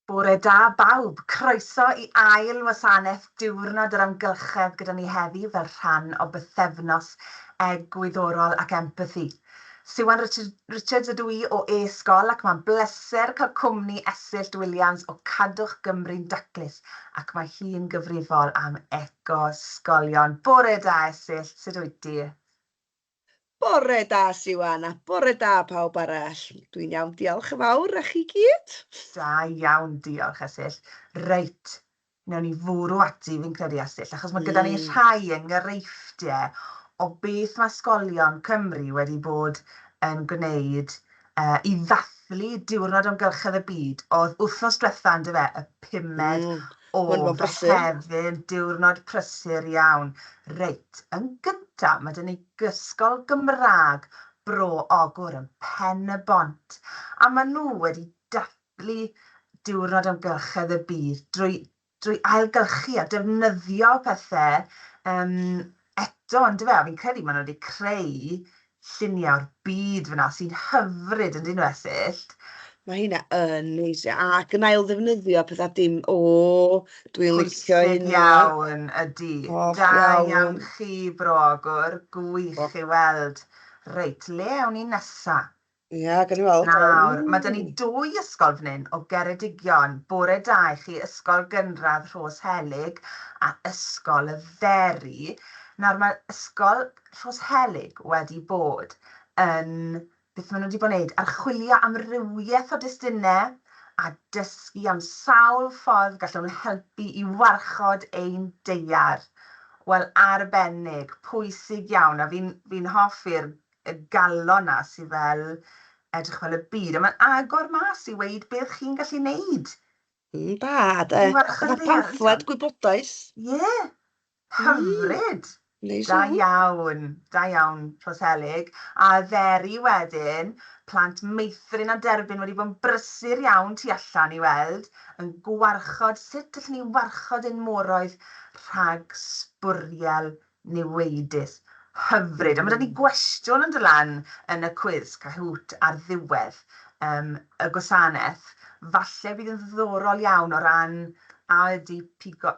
Bore da bawb, croeso i ail wasanaeth diwrnod yr amgylchedd gyda ni heddi fel rhan o bythefnos egwyddorol ac empathi. Siwan Richards ydw i o e-sgol ac mae'n bleser cael cwmni Esyllt Williams o Cadwch Gymru'n Daclus ac mae hi'n gyfrifol am Eco-Sgolion. Bore da Esyllt, sut wyt ti? Bore da, Siwan, a bore da pawb arall. Dwi'n iawn, diolch yn fawr a chi gyd. Da iawn, diolch Esyllt. Reit, newn ni fwrw ati fi'n credu Esyllt, achos mae gyda ni rhai enghreifftiau o beth mae ysgolion Cymru wedi bod yn gwneud i ddathlu diwrnod amgylchedd y byd. Oedd wythnos diwetha yn y 5 o Fehefin, diwrnod prysur iawn. Reit, yn gyntaf, mae dyn ni ysgol Gymraeg Bro Ogwr yn Pen y Bont. A maen nhw wedi dathlu diwrnod amgylchedd y byd drwy ailgylchu a defnyddio pethau eto, ond fi'n credu maen nhw wedi creu lluniau o'r byd fyna sy'n hyfryd yn dyn nhw Esyllt. Mae hynna yn eisiau, ac yn ail ddefnyddio pethau dim, dwi'n licio hynna. Iawn ydy. Da iawn chi Bro Ogwr, gwych i weld. Reit, le awn ni nesa? Ia, gan i weld. Nawr, mae dyn ni 2 ysgol fan hyn o Geredigion. Bore da i chi, ysgol gynradd Rhoshelig a ysgol y Feri. Nawr, mae ysgol Rhoshelig wedi bod yn, beth maen nhw wedi bod yn gwneud, archwilio amrywiaeth o destunau a dysgu am sawl ffordd gallwn nhw helpu i warchod ein deiar. Wel, arbennig, pwysig iawn, a fi'n hoffi'r galon na sydd fel edrych fel y byd. A mae'n agor mas i weid beth chi'n gallu neud. Da, fatha pamffled gwybodaeth. Ie, hyfryd. Da iawn Rhoshelig. A Feri wedyn, plant meithrin a derbyn wedi bod yn brysur iawn tu allan i weld, yn gwarchod, sut allwn ni warchod ein moroedd rhag sbwriel niweidus. Hyfryd. A mae 'da ni gwestiwn yn dod lan yn y cwis Cahoot ar ddiwedd y gwasanaeth. Falle bydd yn ddiddorol iawn o ran a ydy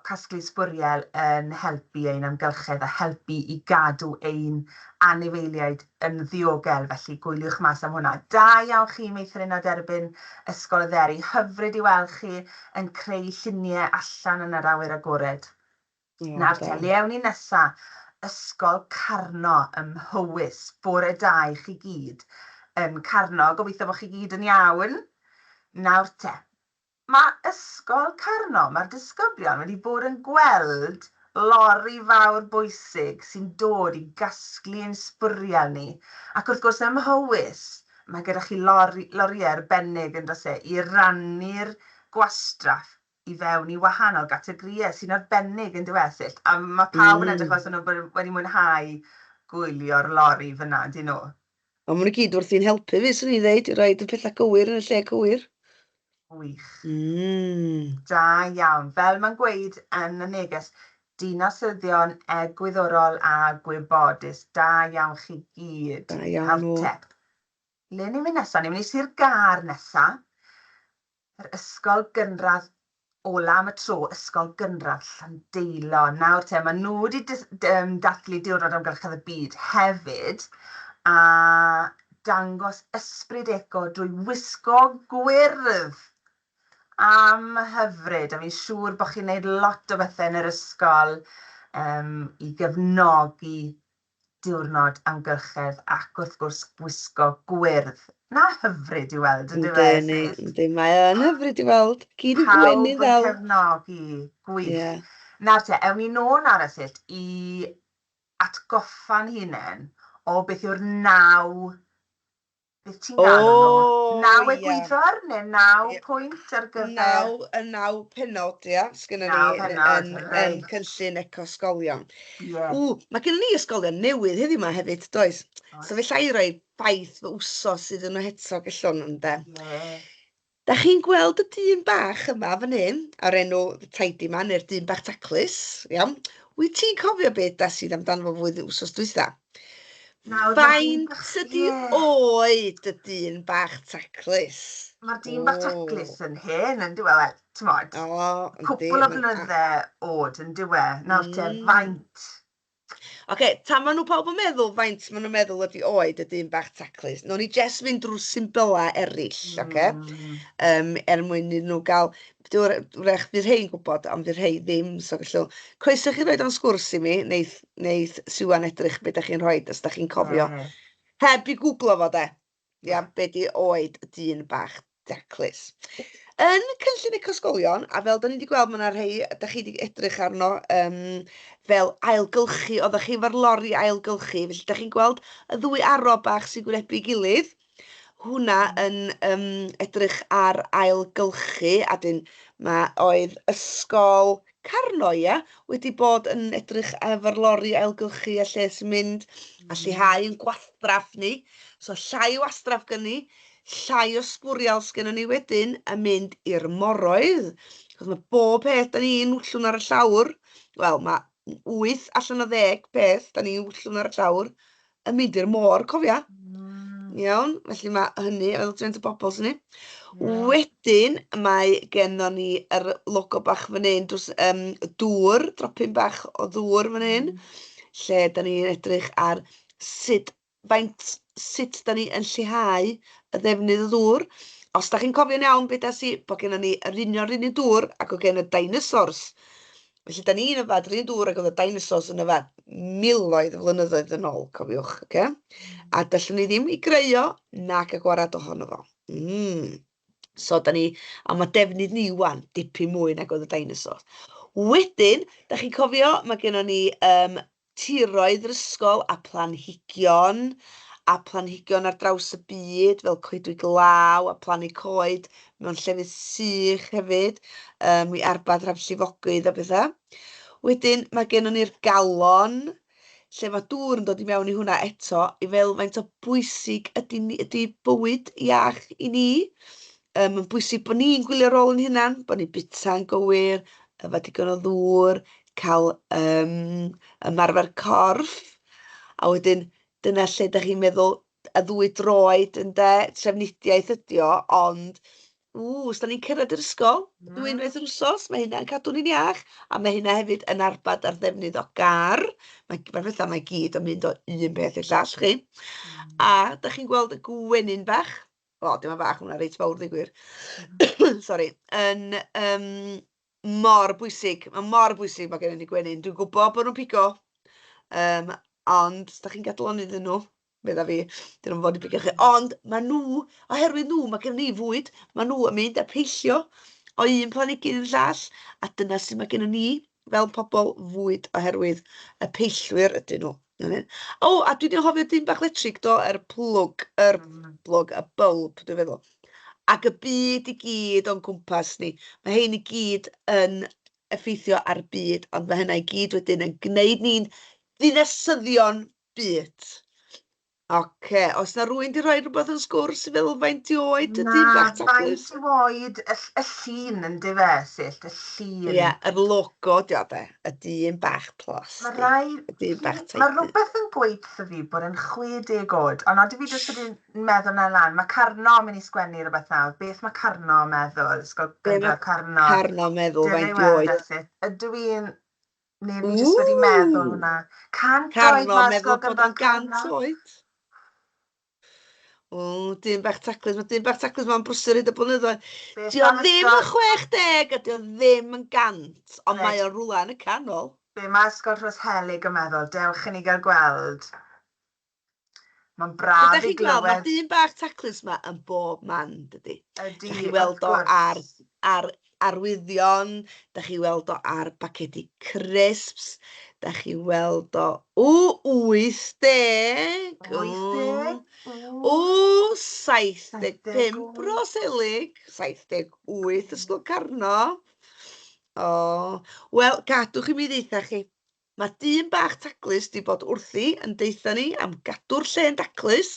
casglu sbwriel yn helpu ein amgylchedd a helpu i gadw ein anifeiliaid yn ddiogel, felly gwyliwch mas am hwnna. Da iawn chi meithrin a derbyn ysgol y Feri. Hyfryd i weld chi yn creu lluniau allan yn yr awyr agored. Nawr te, le awn ni nesa? Ysgol Carno ym Mhywys. Bore da i chi gyd. Yn Carno, gobeithio bod chi gyd yn iawn. Nawr te, mae ysgol Carno, mae'r disgyblion wedi bod yn gweld lori fawr bwysig sy'n dod i gasglu ein sbwriel ni. Ac wrth gwrs ym Mhywys, mae gyda chi loriau arbennig yn dros i rannu'r gwastraff i fewn i wahanol gategoriau sy'n arbennig yn diweddill. A mae pawb yn edrych os nhw wedi mwynhau gwylio'r lori fyna, dyn nhw. Ond maen nhw gyd wrthi'n helpu fi, swn i ddeud, i roed y pethau gywir yn y lle cywir. Gwych. Da iawn. Fel mae'n gweud yn y neges, dinasyddion egwyddorol a gwybodus. Da iawn chi gyd. Da iawn nhw. Le ni'n mynd nesaf? Ni'n mynd i Sir Gar nesaf. Yr ysgol gynradd ola am y tro, ysgol gynradd Llandeilo. Nawr te, mae nhw wedi dathlu diwrnod amgylchedd y byd hefyd a dangos ysbryd eco drwy wisgo gwyrdd am hyfryd. A fi'n siŵr bod chi'n gwneud lot o bethau yn yr ysgol i gefnogi diwrnod amgylchedd ac wrth gwrs wisgo gwyrdd. Na hyfryd i weld, yn dweud? Ynddi, mae yn hyfryd i weld. Gyd yn gwenu ddel. Pawb yn cefnogi, gwych. Nawr te, ewn ni nôl ar Esyllt i atgoffa'n hunain o beth yw'r 9... Beth ti'n galw nhw? 9 egwyddor neu 9 pwynt ar gyfer? 9 pennod, ia, sgynnon ni yn cynllun Eco-Sgolion. Mae gennym ni ysgolion newydd heddiw yma hefyd, does? So felly i roi baith fy wsos iddyn nhw eto gellon nhw, ynde? Da chi'n gweld y dyn bach yma fan hyn, o'r enw Tidy Man, neu'r dyn bach Daclus, iawn? Wyt ti'n cofio beth da sydd amdano fo flwyddyn wsos dwytha? Faint ydi oed y dyn bach taclus? Mae'r dyn bach taclus yn hen, yn dywe, wel, ti'n modd, cwpl o blynyddau oed yn dywe, nawr te, faint. Tan maen nhw pawb yn meddwl faint maen nhw'n meddwl ydi oed y dyn bach taclus. Nw'n ni jes fynd drwy symbola eraill, mwyn i nhw gael, wrach fydd rhai'n gwybod, ond fydd rhai ddim, so gallwn. Croeso chi roed o'n sgwrs i mi, neith Siwan edrych beth ydych chi'n rhoi, os ydych chi'n cofio. Heb i googlo fo de. Ia, be di oed y dyn bach taclus. Yn cynllun Eco-Sgolion, a fel da ni wedi gweld, mae yna rhai, da chi wedi edrych arno fel ailgylchu, oeddech chi efo'r lori ailgylchu, felly da chi'n gweld y ddwy aro bach sy'n gwynebu gilydd. Hwna yn edrych ar ailgylchu, a dyn oedd ysgol Carno, ia, wedi bod yn edrych efo'r lori ailgylchu a lle sy'n mynd a lleihau yn gwastraff ni. So llai o wastraff gen ni, llai o sbwriel sgen ni wedyn a mynd i'r moroedd. Chos mae bob peth da ni'n wllwn ar y llawr, wel mae 8 allan o 10 peth da ni'n wllwn ar y llawr yn mynd i'r môr, cofia. Iawn, felly mae hynny, fel dwi'n y bobl sy'n ni. Wedyn, mae gennon ni yr logo bach fan hyn, dŵr, dropyn bach o ddŵr fan hyn, lle da ni'n edrych ar sut da ni yn lleihau y ddefnydd y ddŵr. Os da chi'n cofio'n iawn beth bod gennym ni yr un dŵr ac o gen y dinosaurs. Felly da ni'n yfad yr un dŵr ac oedd y dinosaurs yn yfad miloedd o flynyddoedd yn ôl, cofiwch. A dallwn ni ddim i greu o nac y gwarad ohono fo. So da ni, a mae defnydd ni wan dipyn mwy nag oedd y dinosaurs. Wedyn, da chi'n cofio, mae gennym ni tiroedd yr ysgol a planhigion ar draws y byd, fel coedwig glaw a plannu coed mewn llefydd sych hefyd, i arbad rhag llifogydd a bethau. Wedyn, mae gennym ni'r galon, lle mae dŵr yn dod i mewn i hwnna eto, i fel faint o bwysig ydy bywyd iach i ni. Mae'n bwysig bod ni'n gwylio rôl yn hynna, bod ni'n bita'n gywir, efo digon o ddŵr, cael ymarfer corff, a wedyn dyna lle da chi'n meddwl y ddwy droed trefnidiaeth ydi o, ond os da ni'n cyrraedd yr ysgol, unwaith yr wsos, mae hynna'n cadw ni'n iach, a mae hynna hefyd yn arbad ar ddefnydd o gar. Mae'r bethau mae gyd yn mynd o un beth i'r llall chi. A da chi'n gweld y gwenyn bach, dim yn bach, hwnna reit fawr ddigwyr, sori, yn mor bwysig, mae gennym ni gwenyn. Dwi'n gwybod bod nhw'n pigo, ond da chi'n gadlon iddyn nhw, bydda fi, dyn nhw'n fod i pigo chi. Ond mae nhw, oherwydd nhw, mae gennym ni fwyd, mae nhw yn mynd a peillio o un planhigyn i'r llall, a dyna sydd mae gennym ni fel pobl fwyd oherwydd y peillwyr ydyn nhw. A dwi wedi hofio dyn bach letrig do, y bulb, dwi'n feddwl. Ac y byd i gyd o'n cwmpas ni. Mae hein i gyd yn effeithio ar byd, ond mae hynna i gyd wedyn yn gwneud ni'n ddinasyddion byd. Os na rwy'n di rhoi rhywbeth yn sgwrs i feddwl faint i oed y dyn bach taclus? Faint i oed y llun yn dyfesyll, y llun. Ie, yr logo di o de, y dyn bach plastig. Mae rhywbeth yn gweithio fi bod yn 60 oed, ond oedden fi jyst wedi meddwl na lan, mae Carno yn mynd i sgwennu rhywbeth nawr. Beth mae Carno yn meddwl? Carno meddwl faint i oed? Ydw i'n... Neu fi jyst wedi meddwl hwnna. Carno meddwl bod o'n 100 oed? Dyn bach taclus, mae'n brwsur hyd y blynyddoedd. Di o ddim yn 60, a di o ddim yn 100, ond mae o rwla yn y canol. Be mae ysgol Rhoshelig yn meddwl, dewch i ni gael gweld. Mae'n braf i glywed. Mae dyn bach taclus yma yn bob man, dydy. Da chi weld o ar arwyddion, da chi weld o ar bacedi crisps, da chi weld o 80. 75 Rhoshelig, 78 ysgol Carno. Wel, gadwch i mi ddeitha chi. Mae dyn bach taclus di bod wrthi yn deitha ni am gadw'r lle'n Daclus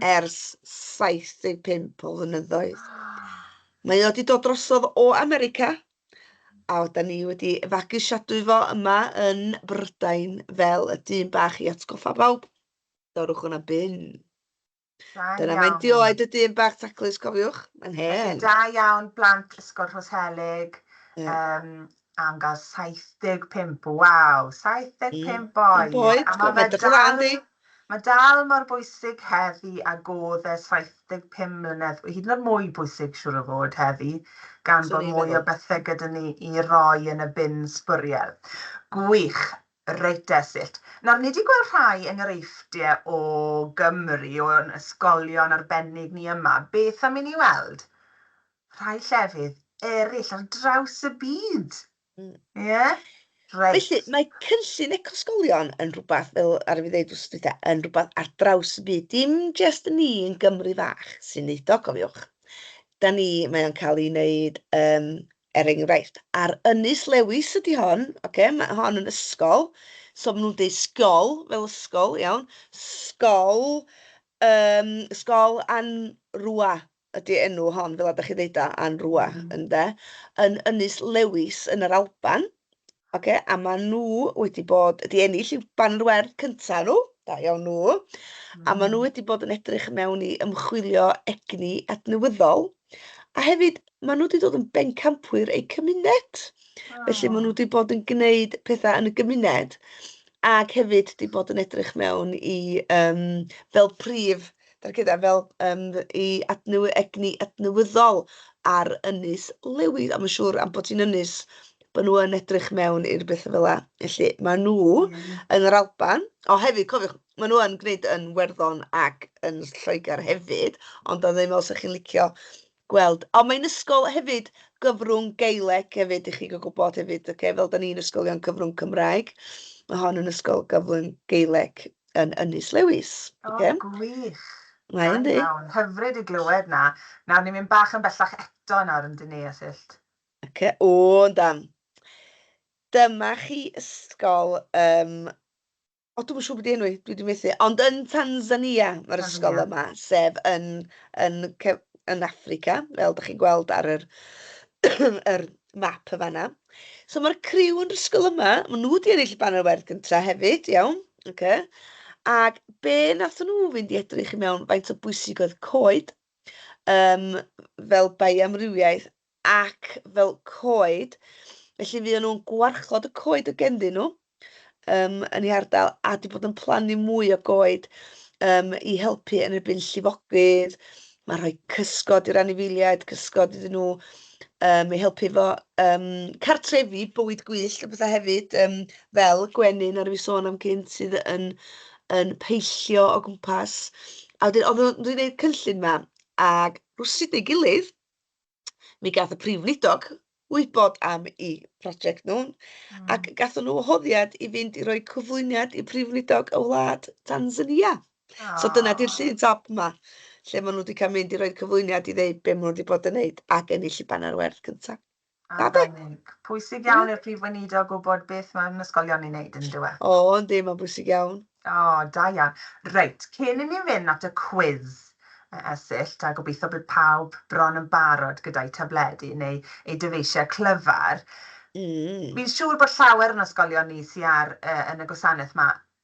ers 75 o flynyddoedd. Mae o wedi dod drosodd o America, a da ni wedi efagwsiadwy fo yma yn Brydain fel y dyn bach i atgoffa bawb. dorwch hwnna bin. Da Dyna iawn. mae'n dioed y dyn bach Daclus, cofiwch. Mae'n Felly, hen. da iawn blant ysgol Rhoselig Ie. am gael 75, waw, 75 oed. Boed, A mae'n edrych yn dda, yndi? Mae dal mor bwysig heddi a oedd 75 mlynedd, hyd yn oed mwy bwysig siŵr o fod heddi, gan bod mwy o bethau gyda ni i roi yn y bin sbwriel. Gwych, reit esyll. Nawr, nid i gweld rhai enghreifftiau o Gymru, o'n ysgolion arbennig ni yma. Beth am i ni weld? Rhai llefydd eraill ar draws y byd. Ie? Reit. Felly, mae cynllun Eco-Sgolion yn rhywbeth, fel ar fi ddeud wrth dweud, yn rhywbeth ar draws y byd. Dim jyst ni yn Gymru fach sy'n neud o, cofiwch. Mae o'n cael ei wneud, enghraifft, ar Ynys Lewis ydy hon, mae hon yn ysgol, so maen nhw'n deud sgol, fel ysgol, iawn, ysgol an rwa ydy enw hon, fel ydych chi ddeud anrwa, ynde, yn Ynys Lewis yn yr Alban. A maen nhw wedi bod, ydi ennill i'w banner werth cyntaf nhw, da iawn nhw, a maen nhw wedi bod yn edrych mewn i ymchwilio egni adnewyddol, a hefyd maen nhw wedi dod yn bencampwyr eu cymuned. Felly maen nhw wedi bod yn gwneud pethau yn y gymuned, ac hefyd wedi bod yn edrych mewn i, fel prif, fel i egni adnewyddol ar Ynys Lewis, a mae'n siŵr am bod hi'n ynys, bod nhw yn edrych mewn i'r bethau fel yna. Felly, maen nhw yn yr Alban, hefyd, cofiwch, maen nhw yn gwneud yn Werddon ac yn Lloegr hefyd, ond o'n ddim os ych chi'n licio gweld. Ond mae'n ysgol hefyd gyfrwng Gaeleg hefyd, i chi gael gwybod hefyd, fel da ni'n ysgolion gyfrwng Cymraeg. Mae hon yn ysgol gyfrwng Gaeleg yn Ynys Lewis. Gwych. Mae'n di. Hyfryd i glywed na. Nawr, ni'n mynd bach yn bellach eto nawr yn dyn ni asyllt. Dan. Dyma chi ysgol, dwi'n siŵr beth enw, dwi wedi methu, ond yn Tanzania mae'r ysgol yma, sef yn Affrica, fel ydych chi'n gweld ar yr map y fanna. So mae'r criw yn yr ysgol yma, maen nhw wedi ennill banner werth gyntaf hefyd, iawn, ac be nath nhw fynd i edrych i mewn faint o bwysig oedd coed, fel bioamrywiaeth ac fel coed. Felly fuon nhw'n gwarchod y coed o gendyn nhw yn ei ardal, a wedi bod yn plannu mwy o goed i helpu yn erbyn llifogydd. Mae rhoi cysgod i'r anifeiliaid, cysgod iddyn nhw, i helpu efo cartrefi, bywyd gwyllt, a bethau hefyd, fel gwenyn ar y fi sôn am cynt sydd yn peillio o gwmpas. A wedyn, oedd nhw'n gwneud cynllun yma, ac rwsyd ei gilydd, mi gath y prif wlidog wybod am eu prosiect nhw, ac gathon nhw wahoddiad i fynd i roi cyflwyniad i prif wlidog y wlad Tanzania. So dyna di'r llun top yma, lle maen nhw wedi cael mynd i roi cyflwyniad i ddeud be maen nhw wedi bod yn neud, ac ennill i banner werth cyntaf. Pwysig iawn i'r prif weinidog gwybod beth mae'n ysgolion i wneud yn dweud. Yndi, mae'n bwysig iawn. Da iawn. Reit, cyn i ni fynd at y quiz esyllt, a gobeithio bod pawb bron yn barod gyda'i tabledi neu ei dyfeisiau clyfar. Fi'n siŵr bod llawer yn ysgolion ni sydd yn y gwasanaeth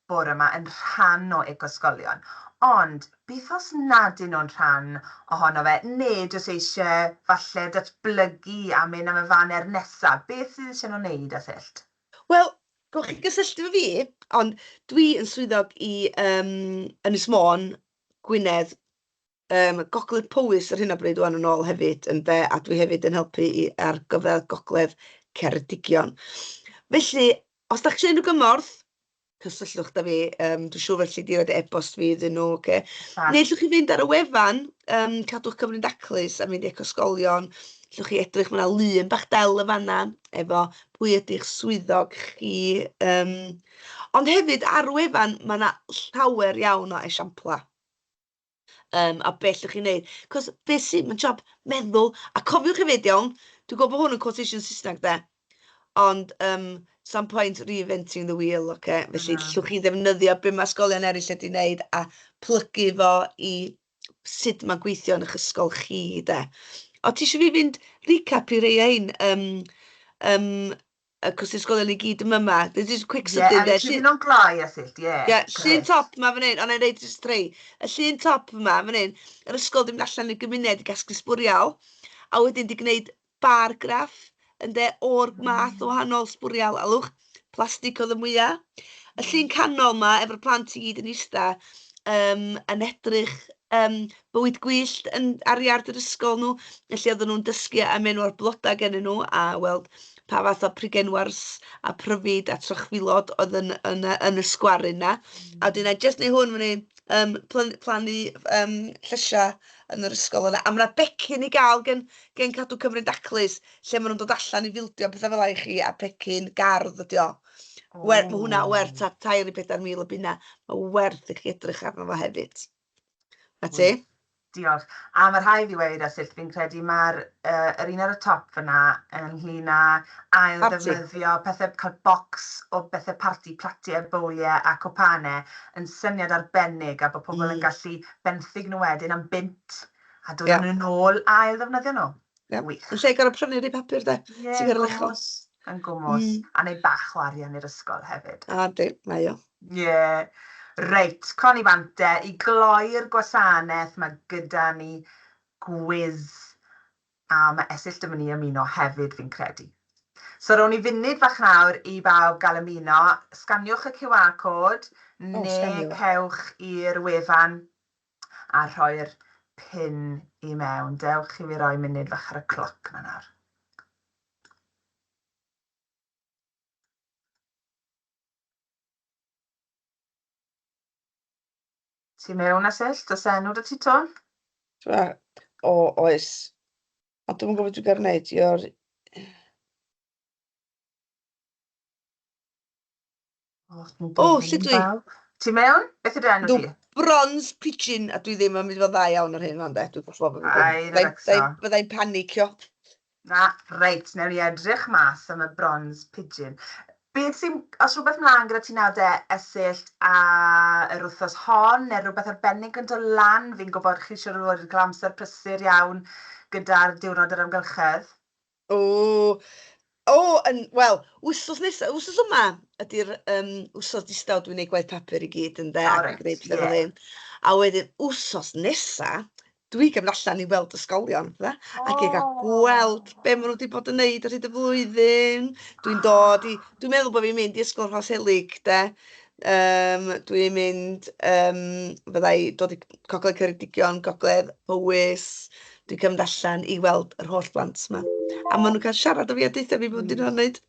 bore yma yn rhan o Eco-Sgolion. Ond, beth os nad ydyn nhw'n rhan ohono fe, neu jyst eisiau falle datblygu a mynd am y faner nesaf? Beth sydd eisiau nhw'n neud asyllt? Wel, gwch chi gysylltu efo fi, ond dwi yn swyddog i Ynys Môn, Gwynedd, Gogledd Powys ar hyn o bryd o'n ôl hefyd, a dwi hefyd yn helpu ar gyfer Gogledd Ceredigion. Felly, os da chi eisiau unrhyw gymorth, cysylltwch da fi, dwi'n siŵr felly di roed e-bost fi iddyn nhw, neu llwch chi fynd ar y wefan, Cadwch Gymru'n Daclus, a mynd i Eco-Sgolion, llwch chi edrych, mae'na lun bach del y fanna, efo pwy ydy'ch swyddog chi. Ond hefyd, ar y wefan, mae'na llawer iawn o esiampla. A beth llwch chi'n neud. Cos beth sy'n, mae'n job meddwl, a cofiwch hefyd iawn, dwi'n gwybod bod hwn yn quotation Saesneg de, ond some point reinventing the wheel, felly llwch chi ddefnyddio be mae ysgolion eraill wedi wneud a plygu fo i sut mae'n gweithio yn eich ysgol chi, de. O, ti eisiau fi fynd recap i rei ein cos ysgolion i gyd yma yma. Just quick Ie, sydyn. a ti fynd o'n gloi a syllt, ie. Ie, llun top yma fan hyn, ond e'n reid just trei. Y llun top yma fan hyn, yr ysgol dim allan i'r gymuned i gasglu sbwrial, a wedyn di gwneud bar graff, ynddo o'r math o wahanol sbwrial, alwch, plastig oedd y mwyaf. Y llun canol yma, efo'r plant i gyd yn eista, yn edrych bywyd gwyllt ar iard yr ysgol nhw, felly oedden nhw'n dysgu am enw'r blodau gennyn nhw, a weld pa fath o prygenwars a pryfid a trochfilod oedd yn y sgwarin na. A wedyn na, jyst neu hwn fan hyn, plannu llysiau yn yr ysgol yna. A mae yna becyn i gael gen Cadw Cymru'n Daclus, lle maen nhw'n dod allan i fildio pethau fel i chi, a becyn gardd ydi o. Mae hwnna werth ta 3-4 mil o bunna. Mae werth i chi edrych arno fo hefyd. A ti? Diolch. A mae rhai fi wedi syllt, fi'n credu mae'r un ar y top fyna ynglyn â ail ddefnyddio pethau, cael bocs o bethau parti, platiau, bowliau a cwpanau yn syniad arbennig a bod pobl yn gallu benthyg nhw wedyn am bint a dod yn ôl a ail ddefnyddio nhw. Wych. Yn lle gorau prynu rei papur de? Ie, yn gwmws. A neu bach o arian i'r ysgol hefyd. A di, mae o. Ie. Reit, coni bante, i gloi'r gwasanaeth mae gyda ni gwiz a mae esyll dyma ni ymuno hefyd fi'n credu. So rown ni funud fach nawr i bawb gael ymuno, sganiwch y QR code neu cewch i'r wefan a rhoi'r pin i mewn. Dewch i fi roi munud fach ar y cloc na nawr. Ti mewn a syllt, os enw dy ti to? Oes. A dwi'n gwybod dwi'n gwneud, lle dwi? Ti mewn? Beth ydy enw ti? Bronze pigeon, a dwi ddim yn mynd fel dda iawn ar hyn, ond dwi'n gwybod byddai'n panicio. Na, reit, newn ni edrych mas am y bronze pigeon. Beth sy'n, os rhywbeth mlaen gyda ti nawr de, esyllt yr wythnos hon, neu rhywbeth arbennig yn dod lan, fi'n gwybod chi eisiau rhoi cael amser prysur iawn gyda'r diwrnod yr amgylchedd. Wel, wsos yma ydy'r wsos distaw dwi'n gwneud gwaith papur i gyd yn de, ac yn gwneud pethau fel hyn. A wedyn, wsos nesa, dwi'n mynd allan i weld ysgolion, ac i gael gweld be maen nhw wedi bod yn neud ar hyd y flwyddyn. Dwi'n meddwl bod fi'n mynd i ysgol Rhoselig, de. Dwi'n mynd, fyddai dod i Gogledd Ceredigion, Gogledd Powys. Dwi'n cymryd allan i weld yr holl blant yma. A maen nhw'n cael siarad o fi a deitha fi bod yn wneud.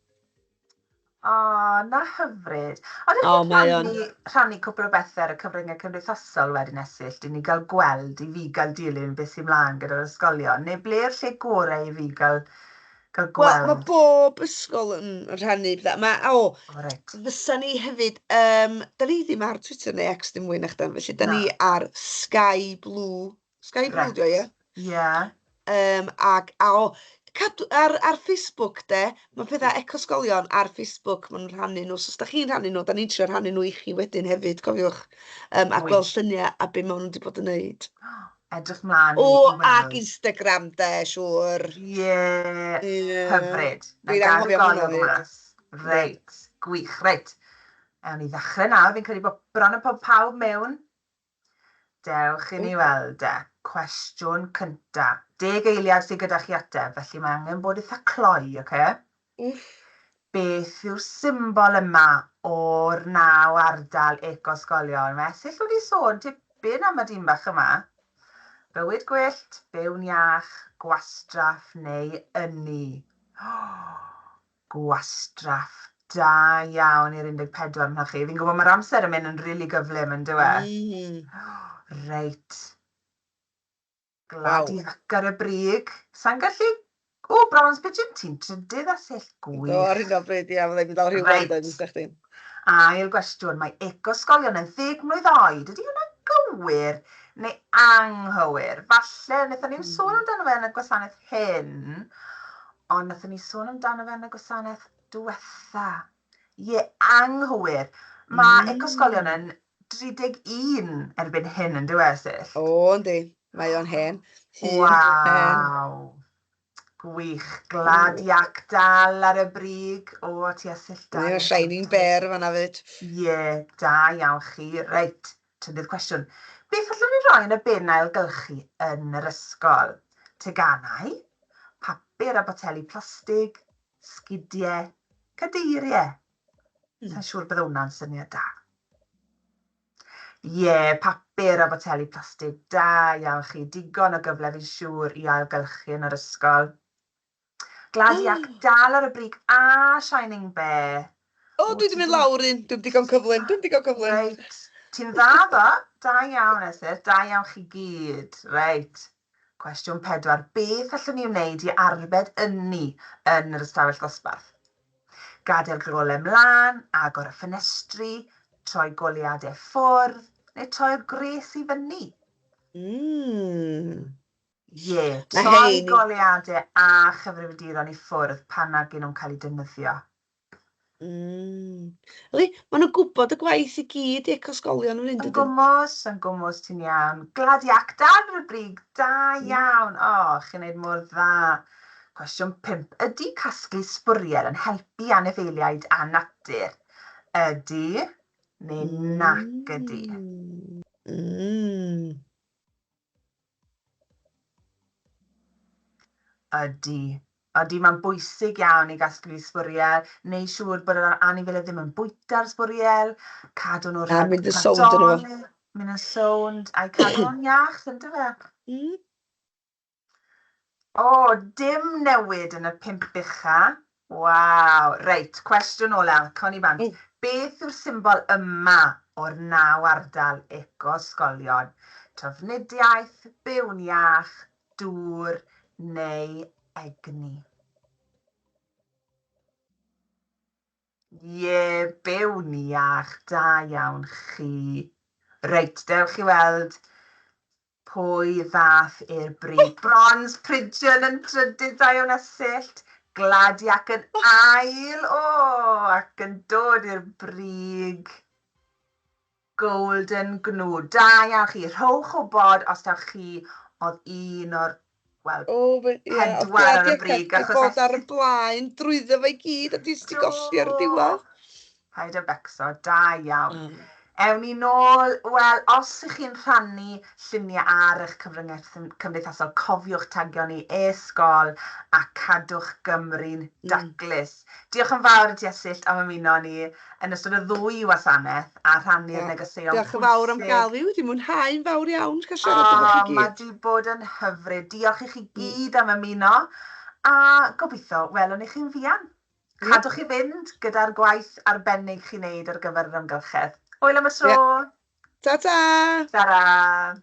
Na hyfryd. Ond rhannu cwpl o bethau ar y cyfryngau cymdeithasol wedyn esyllt, i ni gael gweld, i fi gael dilyn beth sy'n mlaen gyda'r ysgolion, neu ble'r lle gorau i fi gael gweld? Wel, mae bob ysgol yn rhannu bethau. Fysa ni hefyd, da ni ddim ar Twitter neu X dim mwy na chdan, felly da ni ar Sky Blue. Sky Blue, dio, ie? Ie. Ar Facebook, de, mae pethau Eco-Sgolion ar Facebook, maen nhw'n rhannu nhw. So, os da chi'n rhannu nhw, da ni'n trio rhannu nhw i chi wedyn hefyd, cofiwch, a gweld lluniau a be maen nhw wedi bod yn neud. Edrych mlaen i weld. Ac Instagram, de, siwr. Ie, hyfryd. Na gadw golwg mas. Reit, gwych, reit. Ewn ni ddechrau nawr, fi'n credu bod bron y pawb mewn. Dewch i ni weld, de. Cwestiwn cyntaf. 10 eiliad sydd gyda chi ateb, felly mae angen bod eitha cloi, oce? Beth yw'r symbol yma o'r 9 ardal Eco-Sgolion? Mae Esyll wedi sôn tipyn am y dyn bach yma. Bywyd gwyllt, byw'n iach, gwastraff neu ynni? Gwastraff. Da iawn i'r 14 yna chi. Fi'n gwybod mae'r amser yn mynd yn rili gyflym, yn dywe? Reit. Glad i ac ar y brig. Sa'n gallu... bronze pigeon, ti'n trydydd a syllt gwych. Ar hyn o bryd, ia, fyddai'n mynd ar rhyw weld yn ystach chdi. Ail gwestiwn, mae Eco-Sgolion yn 10 mlwydd oed. Ydy hwnna'n gywir neu anghywir? Falle, wnaethon ni'n sôn amdano fe yn y gwasanaeth hyn, ond wnaethon ni sôn amdano fe yn y gwasanaeth diwetha. Ie, anghywir. Mae Eco-Sgolion yn 31 erbyn hyn yn dywesyll. Yndi. Mae o'n hen. Waw. Gwych, gladiac dal ar y brig. O, ti a syllt dal. Ie, shining bear fanna fyd. Ie, da iawn chi. Reit, trydydd cwestiwn. Beth allwn ni roi yn y bin ailgylchu yn yr ysgol? Teganau, papur a boteli plastig, sgidiau, cadeiriau. Sa'n siŵr bydd hwnna'n syniad da. Ie, papur a boteli plastig. Da iawn chi. Digon o gyfle fi'n siŵr i ailgylchu yn yr ysgol. Gladiac dal ar y brig a Shining Bear. O, dwi wedi mynd lawr un. Dwi'n digon cyflym. Reit. Ti'n dda ddo? Da iawn, Esyll. Da iawn chi gyd. Reit. Cwestiwn 4. Beth allwn ni wneud i arbed ynni yn yr ystafell ddosbarth? Gadael golau mlaen, agor y ffenestri, troi goliadau ffwrdd, neu troi'r gres i fyny? Ie, troi goliadau a chyfrifiaduron i ffwrdd pan nag nhw'n cael eu defnyddio. Maen nhw'n gwybod y gwaith i gyd i Eco-Sgolion yn mynd ydyn? Yn gwmws ti'n iawn. Gladiac dal ar y brig, da iawn. O, chi'n neud mor dda. Cwestiwn 5. Ydy casglu sbwriel yn helpu anifeiliaid a natur? Ydy neu nac ydy? Ydy. Ydy, mae'n bwysig iawn i gasglu sbwriel, neu siŵr bod yr anifeiliaid ddim yn bwyta'r sbwriel, cadw nhw rhag mynd yn sownd yn nhw. Mynd yn sownd, a'i cadw nhw'n iach, yn dyfa? O, dim newid yn y 5 ucha. Waw, reit, cwestiwn ola, coni bant. Beth yw'r symbol yma o'r 9 ardal Eco-Sgolion? Trafnidiaeth, byw'n iach, dŵr neu egni? Ie, byw'n iach, da iawn chi. Reit, dewch i weld pwy ddath i'r brig. Bronze Pridgeon yn trydydd, da iawn Esyllt. Gladiac yn ail, ac yn dod i'r brig. Golden Gnw, da iawn chi. Rhowch o bod os dawch chi oedd un o'r, wel, pedwar ar y brig. Bod ar y blaen, drwyddo fe i gyd, a di sti golli ar y diwedd. Paid y becso, da iawn. Ewn ni nôl, wel, os ych chi'n rhannu lluniau ar eich cyfryngaeth cymdeithasol, cofiwch tagio ni e-sgol a Cadwch Gymru'n Daclus. Diolch yn fawr i ti Esyllt am ymuno ni yn ystod y 2 wasanaeth a rhannu'r negeseuon pwysig. Diolch yn fawr am gael fi, wedi mwynhau'n fawr iawn cael siarad efo chi gyd. Mae di bod yn hyfryd. Diolch i chi gyd am ymuno a gobeithio welwn i chi'n fuan. Cadwch i fynd gyda'r gwaith arbennig chi'n neud ar gyfer yr amgylchedd. Hwyl am y tro. Ta-ta! Tara!